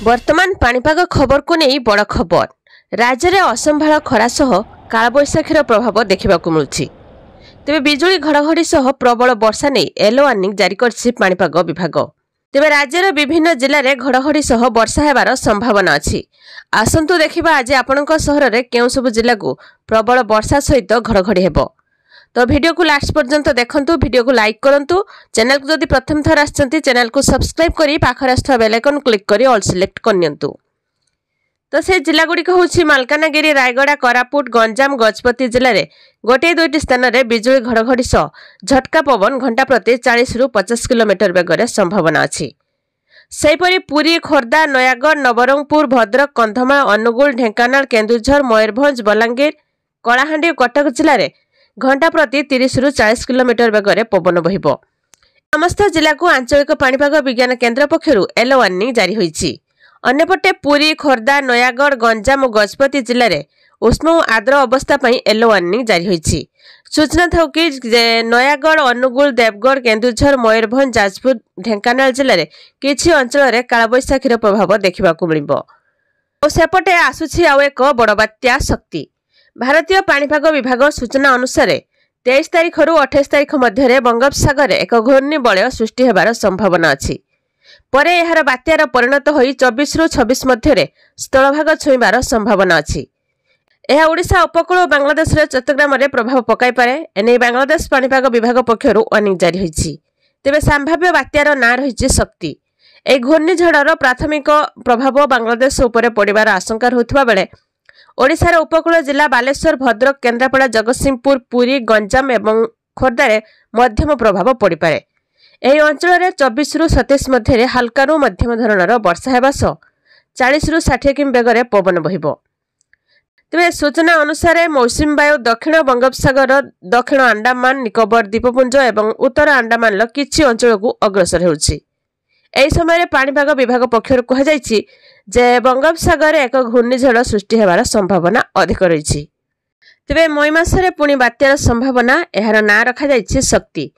वर्तमान पाणीपाग खबर को नहीं बड़ खबर। राज्य में असंभाल खरा सह कालबैशाखीर प्रभाव देखा मिलूँ। तेज बिजुली घड़घड़ी सह प्रबल वर्षा नहीं येलो वार्निंग जारी करछि पाणीपाग विभाग। तेज राज्यर विभिन्न जिले में घड़घड़ी सह वर्षा होबार संभावना अच्छी। आसंतु देखिबा आज आपणक सहर में केउं सब जिला को प्रबल वर्षा सहित घड़घड़ी हेबो। तो वीडियो को लास्ट पर्यंत देखंतु, वीडियो को लाइक करंतु, चैनल को जदि प्रथम थर आछंती चैनल को सब्सक्राइब करी पाखर आस्था बेल आइकन क्लिक करी ऑल सिलेक्ट करनियंतु। तो से जिला गुड़िक होछि मालकानगिरी, रायगड़ा, कोरापुट, गंजाम, गजपति जिले में गोटे दुईटी स्थान में बिजुली घड़घड़ी सह झटका पवन घंटा प्रति 40 ରୁ 50 किलोमीटर बेगर संभावना अच्छी। सेहीपरि पुरी, खोर्धा, नयागढ़, नवरंगपुर, भद्रक, कंधमाल, अनुगुल, ढेंकानाल, केन्दुझर, मयूरभंज, बलांगीर, कलाहांडी और कटक जिले में घंटा प्रति 30 ରୁ 40 किलोमीटर बेगर पवन बहिब। समस्त जिला को आंचलिक पाणीपाग विज्ञान केन्द्र पक्षर येलो वार्निंग जारी होईछि। अन्यपटे पुरी, खोर्धा, नयागढ़, गंजाम और गजपति जिले में उष्ण और आर्द्र अवस्था पर येलो वार्निंग जारी होईछि। सूचना था कि नयागढ़, अनुगुल, देवगढ़, केन्दुझर, मयूरभंज, जाजपुर, ढेंकानाल जिले में किछि अंचल में कालबैशाखीर प्रभाव देखा मिलिबो। सेपटे आसुछि आउ एक बड़ बात्या शक्ति। भारतीय पाणीपाग विभाग सूचना अनुसार 23 तारिख ରୁ 28 तारिख मध्य बंगोपसागर एक घूर्णिबलय सृष्टि होबार संभावना अच्छी। पर यार बात्यार परिणत हो 24 ରୁ 26 मध्य स्थलभाग छुईबार संभावना अच्छी। यह ओडिशा उपकूल और बांग्लादेश चट्टग्राम में प्रभाव पकाई पारे। एने बांग्लादेश पाणीपाग विभाग पक्षर वार्निंग जारी होईछि। तेबे संभाव्य बात्यार ना रही शक्ति। एक घूर्णिझड़र प्राथमिक प्रभाव बांग्लादेश उपर पड़िबार आशंका होता बेले ओडिशार उपकूल जिला बालेश्वर, भद्रक, केन्द्रापड़ा, जगतसिंहपुर, पुरी, गंजाम एवं खोर्धारे मध्यम प्रभाव पड़िपारे। यह अंचल में 24 ରୁ 27 मध्य हल्का मध्यम धरणर वर्षा होगा सह 40 ରୁ 60 किमी बेगर पवन बहिब। तेज सूचना अनुसार मौसुमी वायु दक्षिण बंगोपसागर, दक्षिण अंडमान निकोबर द्वीपपुंज और उत्तर अंडमान किछि अंचल को अग्रसर होउछि। एही समय पाणीपाग विभाग पक्षर कहुଯାଇଛି जे बंगोपसागर एक घूर्णिझड़ सृष्टि होबार संभावना अधिक रही। तेबे मई मासरे पुणी बात्यार संभावना यार ना रखा शक्ति।